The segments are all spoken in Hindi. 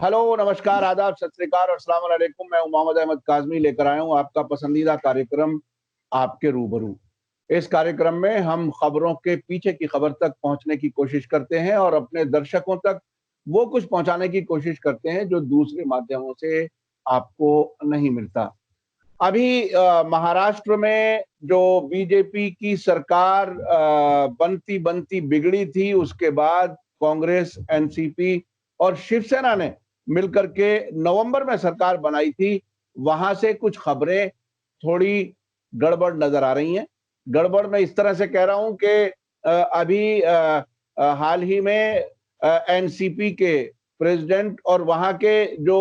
हेलो, नमस्कार, आदाब, सत श्री अकाल और अस्सलाम वालेकुम। मैं हूं मोहम्मद अहमद काज़मी, लेकर आया हूं आपका पसंदीदा कार्यक्रम आपके रूबरू। इस कार्यक्रम में हम खबरों के पीछे की खबर तक पहुंचने की कोशिश करते हैं और अपने दर्शकों तक वो कुछ पहुंचाने की कोशिश करते हैं जो दूसरे माध्यमों से आपको नहीं मिलता। अभी महाराष्ट्र में जो बीजेपी की सरकार बनती-बनती बिगड़ी थी, उसके बाद कांग्रेस, एनसीपी और शिवसेना ने मिलकर के नवंबर में सरकार बनाई थी। वहां से कुछ खबरें थोड़ी गड़बड़ नजर आ रही हैं। गड़बड़ मैं इस तरह से कह रहा हूं कि अभी हाल ही में एनसीपी के प्रेसिडेंट और वहां के जो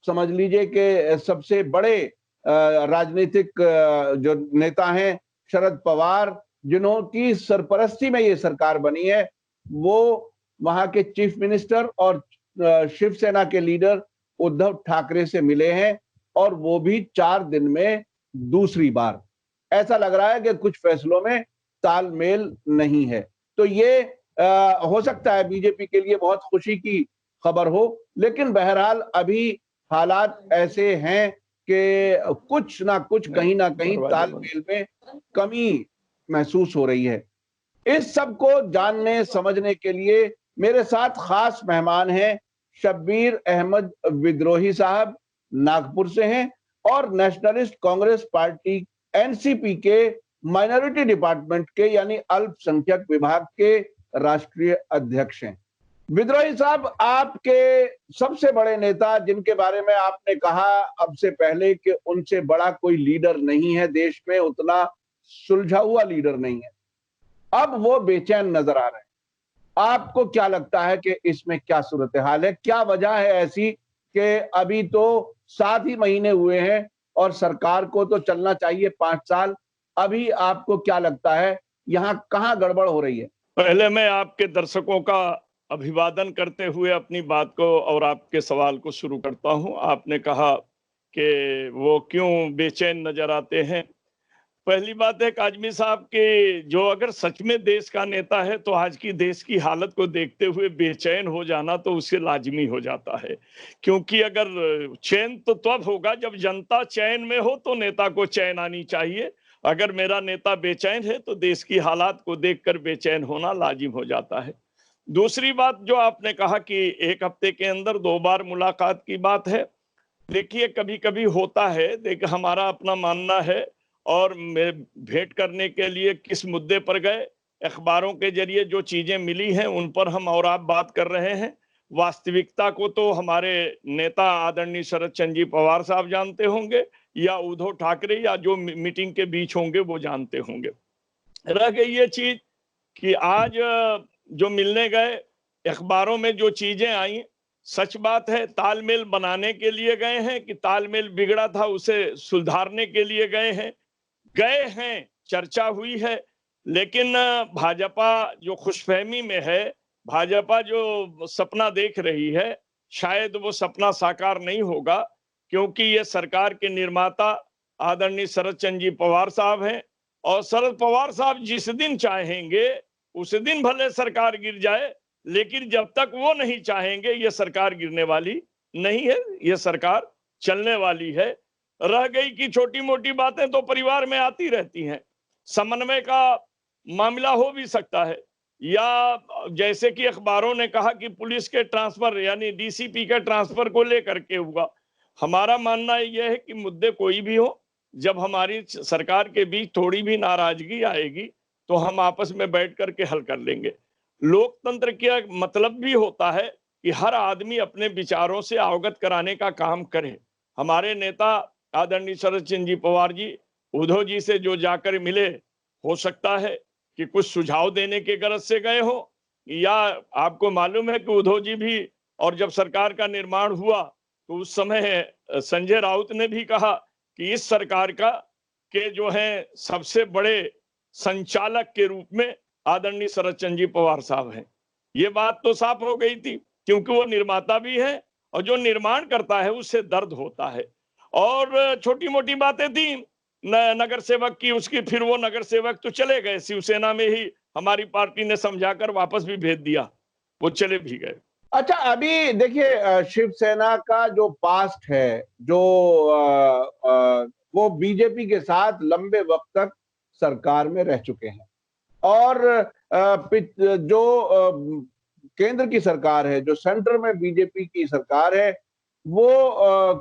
समझ लीजिए कि सबसे बड़े राजनीतिक जो नेता हैं शरद पवार, जिन्हों की सरपरस्ती में ये सरकार बनी है, वो वहां के चीफ मिनिस्टर और शिवसेना के लीडर उद्धव ठाकरे से मिले हैं और वो भी 4 दिन में दूसरी बार। ऐसा लग रहा है कि कुछ फैसलों में तालमेल नहीं है। तो ये हो सकता है बीजेपी के लिए बहुत खुशी की खबर हो, लेकिन बहरहाल अभी हालात ऐसे हैं कि कुछ ना कुछ कहीं ना कहीं तालमेल में कमी महसूस हो रही है। इस सब को जानने समझने के लिए मेरे साथ खास मेहमान हैं। शब्बीर अहमद विद्रोही साहब नागपुर से हैं और नेशनलिस्ट कांग्रेस पार्टी एनसीपी के माइनॉरिटी डिपार्टमेंट के यानी अल्पसंख्यक विभाग के राष्ट्रीय अध्यक्ष हैं। विद्रोही साहब, आपके सबसे बड़े नेता जिनके बारे में आपने कहा अब से पहले कि उनसे बड़ा कोई लीडर नहीं है देश में, उतना सुलझा हुआ लीडर नहीं है, अब वो बेचैन नजर आ रहे हैं। आपको क्या लगता है कि इसमें क्या सूरत हाल है? क्या वजह है ऐसी कि अभी तो 7 ही महीने हुए हैं और सरकार को तो चलना चाहिए 5 साल। अभी आपको क्या लगता है यहां कहां गड़बड़ हो रही है? पहले मैं आपके दर्शकों का अभिवादन करते हुए अपनी बात को और आपके सवाल को शुरू करता हूं। आपने कहा कि वो क्यों बेचैन नजर आते हैं। पहली बात है काजमी साहब कि जो अगर सच में देश का नेता है तो आज की देश की हालत को देखते हुए बेचैन हो जाना तो उससे लाजमी हो जाता है, क्योंकि अगर चैन तो तब होगा जब जनता चैन में हो तो नेता को चैन आनी चाहिए। अगर मेरा नेता बेचैन है तो देश की हालात को देखकर बेचैन होना लाजिम हो जाता है। दूसरी बात जो आपने कहा कि 1 हफ्ते के अंदर 2 बार मुलाकात की बात है। देखिए कभी-कभी होता है, देखिए हमारा अपना मानना है और मैं भेंट करने के लिए किस मुद्दे पर गए, अखबारों के जरिए जो चीजें मिली हैं उन पर हम और आप बात कर रहे हैं। वास्तविकता को तो हमारे नेता आदरणीय शरद चंद्र जी पवार साहब जानते होंगे या उद्धव ठाकरे या जो मीटिंग के बीच होंगे वो जानते होंगे। रह गई ये चीज कि आज जो मिलने गए, अखबारों में जो चीजें आई, सच बात है तालमेल बनाने के लिए गए हैं कि तालमेल बिगड़ा था उसे सुधारने के लिए गए हैं, चर्चा हुई है। लेकिन भाजपा जो खुशफहमी में है, भाजपा जो सपना देख रही है, शायद वो सपना साकार नहीं होगा, क्योंकि ये सरकार के निर्माता आदरणीय शरद चंद्र जी पवार साहब हैं और शरद पवार साहब जिस दिन चाहेंगे उस दिन भले सरकार गिर जाए, लेकिन जब तक वो नहीं चाहेंगे ये सरकार गिरने वाली नहीं है, ये सरकार चलने वाली है। रह गई कि छोटी-मोटी बातें तो परिवार में आती रहती हैं। समन्वय का मामला हो भी सकता है, या जैसे कि अखबारों ने कहा कि पुलिस के ट्रांसफर यानी डीसीपी के ट्रांसफर को लेकर के हुआ। हमारा मानना यह है कि मुद्दे कोई भी हो, जब हमारी सरकार के बीच थोड़ी भी नाराजगी आएगी तो हम आपस में बैठ करके हल कर लेंगे। लोकतंत्र का मतलब भी होता है कि हर आदमी अपने विचारों से अवगत कराने का काम करे। हमारे नेता आदरणीय शरद चंद्र जी पवार जी उद्धव जी से जो जाकर मिले, हो सकता है कि कुछ सुझाव देने के गरज से गए हो, या आपको मालूम है कि उद्धव जी भी, और जब सरकार का निर्माण हुआ तो उस समय संजय राउत ने भी कहा कि इस सरकार का के जो है सबसे बड़े संचालक के रूप में आदरणीय शरद चंद्र जी पवार साहब हैं। ये बात तो साफ हो गई थी, क्योंकि वो निर्माता भी है और जो निर्माण करता है उससे दर्द होता है। और छोटी-मोटी बातें थी नगर सेवक की, उसकी फिर वो नगर सेवक तो चले गए, शिवसेना में ही हमारी पार्टी ने समझाकर वापस भी भेज दिया, वो चले भी गए। अच्छा, अभी देखिए शिवसेना का जो पास्ट है, जो वो बीजेपी के साथ लंबे वक्त तक सरकार में रह चुके हैं और जो केंद्र की सरकार है, जो सेंटर में बीजेपी की सरकार है, वो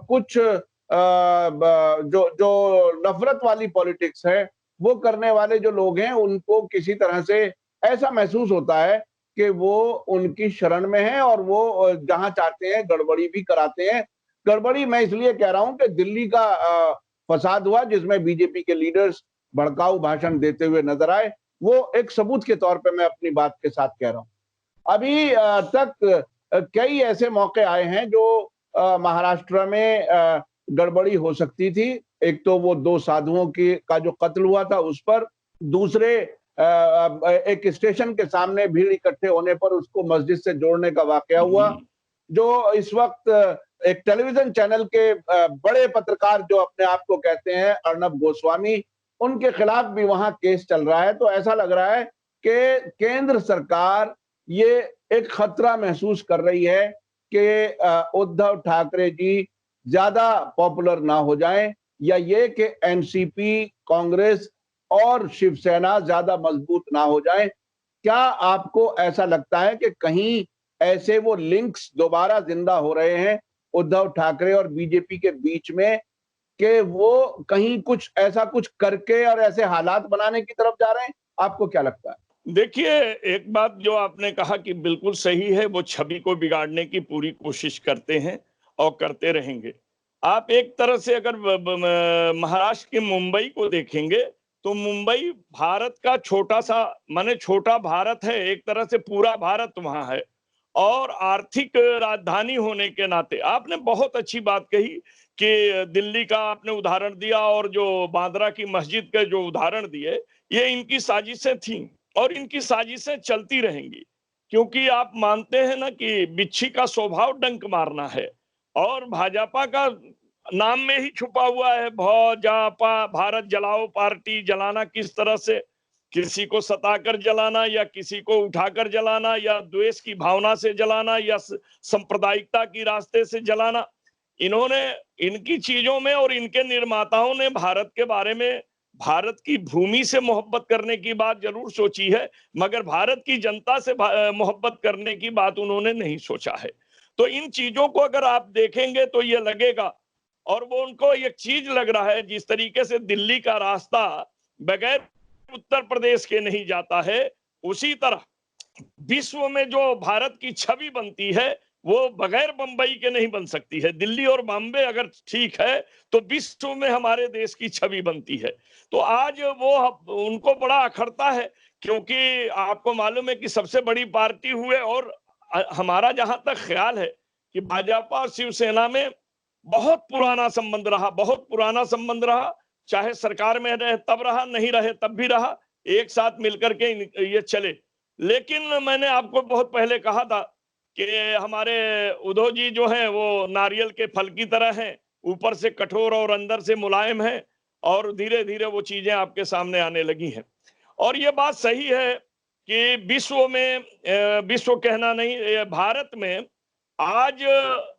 कुछ जो जो नफरत वाली पॉलिटिक्स है, वो करने वाले जो लोग हैं, उनको किसी तरह से ऐसा महसूस होता है कि वो उनकी शरण में है और वो जहां चाहते हैं गड़बड़ी भी कराते हैं। गड़बड़ी मैं इसलिए कह रहा हूं कि दिल्ली का फसाद हुआ जिसमें बीजेपी के लीडर्स भड़काऊ भाषण देते हुए नजर आए, वो एक सबूत के तौर पे मैं अपनी बात के साथ कह रहा हूं। अभी तक कई ऐसे मौके आए हैं जो महाराष्ट्र में गड़बड़ी हो सकती थी। एक तो वो 2 साधुओं की का जो कत्ल हुआ था उस पर, दूसरे एक स्टेशन के सामने भीड़ इकट्ठे होने पर उसको मस्जिद से जोड़ने का वाकया हुआ। जो इस वक्त एक टेलीविजन चैनल के बड़े पत्रकार जो अपने आप को कहते हैं अर्नब गोस्वामी, उनके खिलाफ भी वहां केस चल रहा है। तो ऐसा लग रहा है कि केंद्र सरकार ये एक खतरा महसूस कर रही है कि उद्धव ठाकरे जी ज्यादा पॉपुलर ना हो जाएं या ये कि एनसीपी, कांग्रेस और शिवसेना ज्यादा मजबूत ना हो जाएं। क्या आपको ऐसा लगता है कि कहीं ऐसे वो लिंक्स दोबारा जिंदा हो रहे हैं उद्धव ठाकरे और बीजेपी के बीच में कि वो कहीं कुछ ऐसा कुछ करके और ऐसे हालात बनाने की तरफ जा रहे हैं? आपको क्या लगता है? देखिए, एक बात जो आपने कहा कि बिल्कुल सही है, वो छवि को बिगाड़ने की पूरी कोशिश करते हैं और करते रहेंगे। आप एक तरह से अगर महाराष्ट्र के मुंबई को देखेंगे, तो मुंबई भारत का छोटा-सा, माने छोटा भारत है, एक तरह से पूरा भारत वहाँ है। और आर्थिक राजधानी होने के नाते आपने बहुत अच्छी बात कही कि दिल्ली का आपने उदाहरण दिया और जो बांद्रा की मस्जिद के जो उदाहरण दिए, ये इनकी साजिशें थीं और इनकी साजिशें चलती रहेंगी, क्योंकि आप मानते हैं ना कि बिच्छी का स्वभाव डंक मारना है और भाजपा का नाम में ही छुपा हुआ है भाजपा, भारत जलाओ पार्टी, जलाना किस तरह से, किसी को सताकर जलाना या किसी को उठाकर जलाना या द्वेष की भावना से जलाना या सांप्रदायिकता की रास्ते से जलाना। इन्होंने इनकी चीजों में और इनके निर्माताओं ने भारत के बारे में, भारत की भूमि से मोहब्बत करने की बात जरूर सोची है, मगर भारत की जनता से मोहब्बत करने की बात उन्होंने नहीं सोचा है। तो इन चीजों को अगर आप देखेंगे तो ये लगेगा, और वो उनको एक चीज लग रहा है, जिस तरीके से दिल्ली का रास्ता बगैर उत्तर प्रदेश के नहीं जाता है, उसी तरह विश्व में जो भारत की छवि बनती है, वो बगैर बंबई के नहीं बन सकती है। दिल्ली और बॉम्बे अगर ठीक है, तो विश्व में हमारे देश की छवि बनती है। तो आज वो उनको बड़ा अखरता है, क्योंकि आपको मालूम है कि सबसे बड़ी पार्टी हुए, और हमारा जहां तक ख्याल है कि भाजपा और शिवसेना में बहुत पुराना संबंध रहा, बहुत पुराना संबंध रहा, चाहे सरकार में रहे तब रहा, नहीं रहे तब भी रहा, एक साथ मिलकर के ये चले। लेकिन मैंने आपको बहुत पहले कहा था कि हमारे उद्धव जी जो हैं वो नारियल के फल की तरह हैं, ऊपर से कठोर और अंदर से मुलायम हैं, और धीरे-धीरे वो चीजें आपके सामने आने लगी हैं। और ये बात सही है कि विश्व में विश्व कहना नहीं, भारत में आज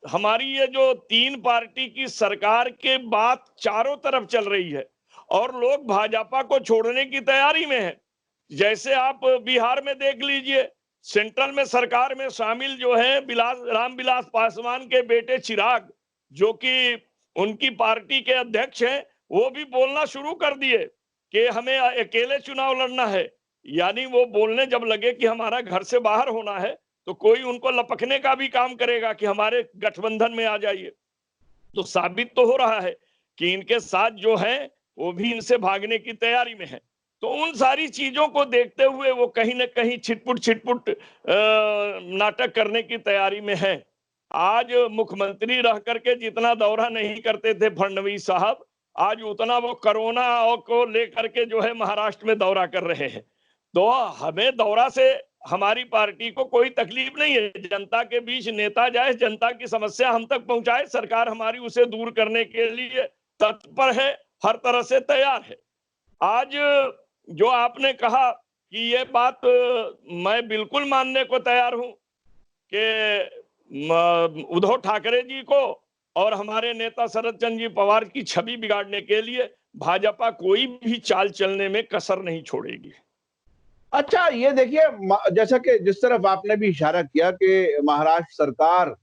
हमारी ये जो 3 पार्टी की सरकार के बात चारों तरफ चल रही है और लोग भाजपा को छोड़ने की तैयारी में हैं। जैसे आप बिहार में देख लीजिए, सेंट्रल में सरकार में शामिल जो है रामविलास पासवान के बेटे चिराग, जो कि उनकी पार्टी के अध्यक्ष हैं, वो भी बोलना शुरू कर दिए कि हमें अकेले चुनाव लड़ना है। यानी वो बोलने जब लगे कि हमारा घर से बाहर होना है, तो कोई उनको लपकने का भी काम करेगा कि हमारे गठबंधन में आ जाइए। तो साबित तो हो रहा है कि इनके साथ जो है वो भी इनसे भागने की तैयारी में है। तो उन सारी चीजों को देखते हुए वो कहीं न कहीं छिटपुट नाटक करने की तैयारी में है। आज मुख्यमंत्री रह करके जितना दौरा नहीं करते थे फडणवीस साहब, आज उतना वो कोरोना को लेकर के जो है महाराष्ट्र में दौरा कर रहे हैं। तो हमें दौरा से हमारी पार्टी को कोई तकलीफ नहीं है, जनता के बीच नेता जाए, जनता की समस्या हम तक पहुंचाए, सरकार हमारी उसे दूर करने के लिए तत्पर है, हर तरह से तैयार है। आज जो आपने कहा कि ये बात मैं बिल्कुल मानने को तैयार हूं कि उद्धव ठाकरे जी को और हमारे नेता शरद चंद्र जी पवार की छवि बिगाड़ने के लिए भाजपा कोई भी चाल चलने में कसर नहीं छोड़ेगी। अच्छा, ये देखिए जैसा कि जिस तरफ आपने भी इशारा किया कि महाराष्ट्र सरकार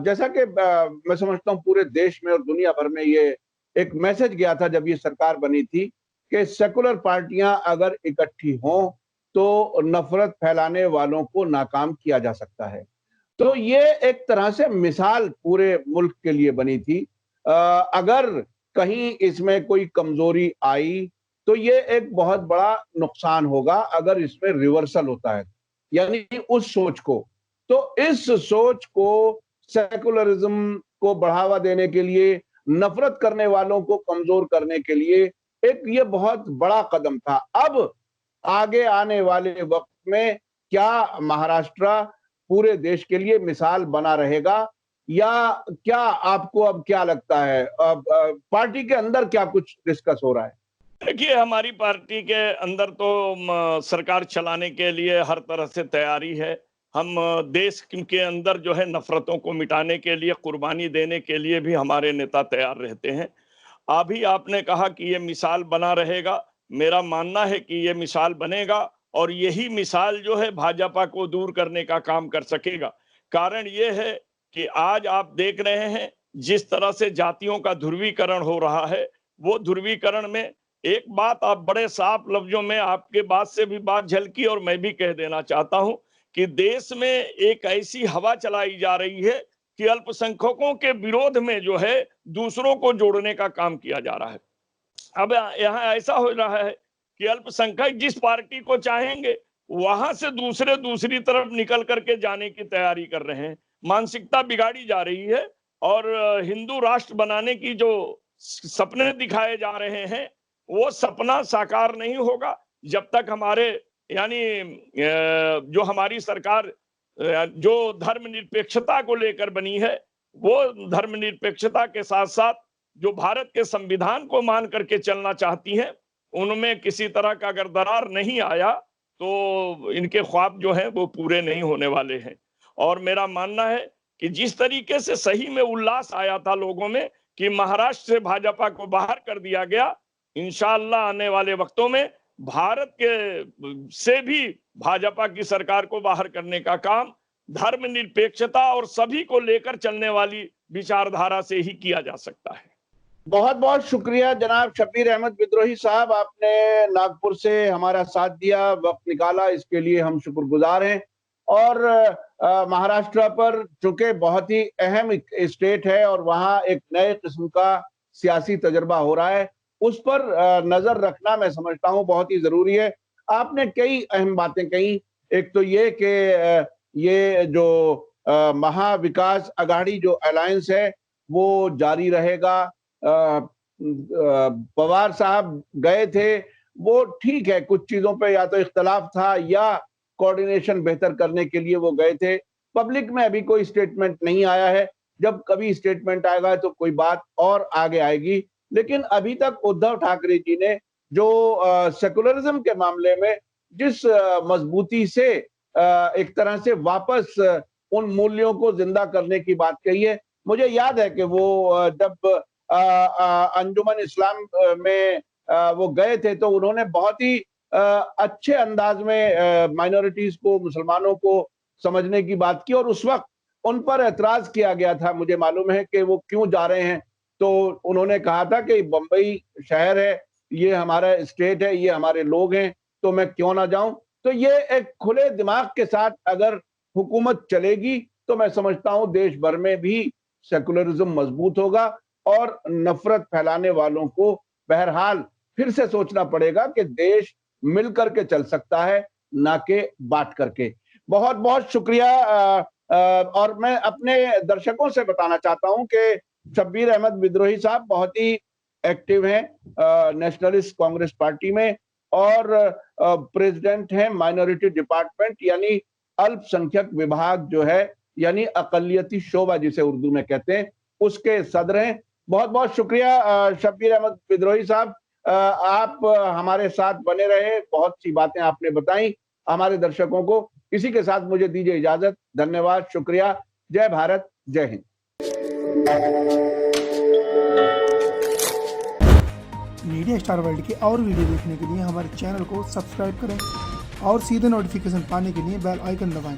जैसा कि मैं समझता हूँ पूरे देश में और दुनिया भर में ये एक मैसेज गया था जब ये सरकार बनी थी कि सेकुलर पार्टियां अगर इकट्ठी हों तो नफरत फैलाने वालों को नाकाम किया जा सकता है। तो ये एक तरह से मिसाल पूरे मुल्क के लिए बनी थी। अगर कहीं इसमें कोई कमजोरी आई तो ये एक बहुत बड़ा नुकसान होगा अगर इसमें रिवर्सल होता है, यानी उस सोच को। तो इस सोच को सेकुलरिज्म को बढ़ावा देने के लिए, नफरत करने वालों को कमजोर करने के लिए एक ये बहुत बड़ा कदम था। अब आगे आने वाले वक्त में क्या महाराष्ट्र पूरे देश के लिए मिसाल बना रहेगा या क्या आपको अब क्या लगता है अब पार्टी के अंदर क्या कुछ डिस्कस हो रहा है? देखिए, हमारी पार्टी के अंदर तो सरकार चलाने के लिए हर तरह से तैयारी है। हम देश के अंदर जो है नफरतों को मिटाने के लिए, कुर्बानी देने के लिए भी हमारे नेता तैयार रहते हैं। अभी आपने कहा कि ये मिसाल बना रहेगा, मेरा मानना है कि ये मिसाल बनेगा और यही मिसाल जो है भाजपा को दूर करने का काम कर सकेगा। कारण ये है कि आज आप देख रहे हैं जिस तरह से जातियों का ध्रुवीकरण हो रहा है, वो ध्रुवीकरण में एक बात आप बड़े साफ लफ्जों में आपके बात से भी बात झलकी और मैं भी कह देना चाहता हूं कि देश में एक ऐसी हवा चलाई जा रही है कि अल्पसंख्यकों के विरोध में जो है दूसरों को जोड़ने का काम किया जा रहा है। अब यहाँ ऐसा हो रहा है कि अल्पसंख्यक जिस पार्टी को चाहेंगे वहां से दूसरे दूसरी तरफ निकल करके जाने की तैयारी कर रहे हैं। मानसिकता बिगाड़ी जा रही है और हिंदू राष्ट्र बनाने की जो सपने दिखाए जा रहे हैं वो सपना साकार नहीं होगा जब तक हमारे यानी जो हमारी सरकार जो धर्मनिरपेक्षता को लेकर बनी है, वो धर्मनिरपेक्षता के साथ साथ जो भारत के संविधान को मान करके चलना चाहती हैं, उनमें किसी तरह का अगर दरार नहीं आया तो इनके ख्वाब जो हैं वो पूरे नहीं होने वाले हैं। और मेरा मानना है कि जिस तरीके से सही में उल्लास आया था लोगों में कि महाराष्ट्र से भाजपा को बाहर कर दिया गया, इंशाअल्लाह आने वाले वक्तों में भारत के से भी भाजपा की सरकार को बाहर करने का काम धर्मनिरपेक्षता और सभी को लेकर चलने वाली विचारधारा से ही किया जा सकता है। बहुत बहुत शुक्रिया जनाब शब्बीर अहमद विद्रोही साहब, आपने नागपुर से हमारा साथ दिया, वक्त निकाला, इसके लिए हम शुक्रगुजार हैं। और महाराष्ट्र पर चूंकि बहुत ही अहम स्टेट है और वहाँ एक नए किस्म का सियासी तजर्बा हो रहा है, उस पर नजर रखना मैं समझता हूँ बहुत ही जरूरी है। आपने कई अहम बातें कही। एक तो ये कि ये जो महाविकास अघाड़ी जो अलायंस है वो जारी रहेगा। पवार साहब गए थे, वो ठीक है, कुछ चीजों पे या तो इख्तलाफ था या कोऑर्डिनेशन बेहतर करने के लिए वो गए थे। पब्लिक में अभी कोई स्टेटमेंट नहीं आया है, जब कभी स्टेटमेंट आएगा तो कोई बात और आगे आएगी। लेकिन अभी तक उद्धव ठाकरे जी ने जो सेकुलरिज्म के मामले में जिस मजबूती से एक तरह से वापस उन मूल्यों को जिंदा करने की बात कही है, मुझे याद है कि वो जब अंजुमन इस्लाम में वो गए थे तो उन्होंने बहुत ही अच्छे अंदाज में माइनॉरिटीज को, मुसलमानों को समझने की बात की और उस वक्त उन पर एतराज किया गया था। मुझे मालूम है कि वो क्यों जा रहे हैं, तो उन्होंने कहा था कि बंबई शहर है, ये हमारा स्टेट है, ये हमारे लोग हैं, तो मैं क्यों ना जाऊं। तो ये एक खुले दिमाग के साथ अगर हुकूमत चलेगी तो मैं समझता हूं देश भर में भी सेकुलरिज्म मजबूत होगा और नफरत फैलाने वालों को बहरहाल फिर से सोचना पड़ेगा कि देश मिल करके चल सकता है, ना कि बांट करके। बहुत बहुत शुक्रिया। और मैं अपने दर्शकों से बताना चाहता हूं कि शब्बीर अहमद विद्रोही साहब बहुत ही एक्टिव हैं नेशनलिस्ट कांग्रेस पार्टी में और प्रेसिडेंट हैं माइनॉरिटी डिपार्टमेंट यानी अल्पसंख्यक विभाग जो है, यानी अकलियती शोबा जिसे उर्दू में कहते हैं, उसके सदर हैं। बहुत बहुत शुक्रिया शब्बीर अहमद विद्रोही साहब, आप हमारे साथ बने रहे, बहुत सी बातें आपने बताई हमारे दर्शकों को। इसी के साथ मुझे दीजिए इजाजत। धन्यवाद, शुक्रिया। जय भारत, जय हिंद। मीडिया स्टार वर्ल्ड के और वीडियो देखने के लिए हमारे चैनल को सब्सक्राइब करें और सीधे नोटिफिकेशन पाने के लिए बेल आइकन दबाएं।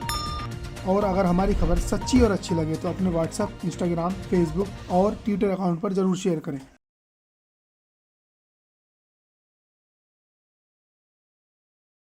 और अगर हमारी खबर सच्ची और अच्छी लगे तो अपने व्हाट्सएप, इंस्टाग्राम, फेसबुक और ट्विटर अकाउंट पर जरूर शेयर करें।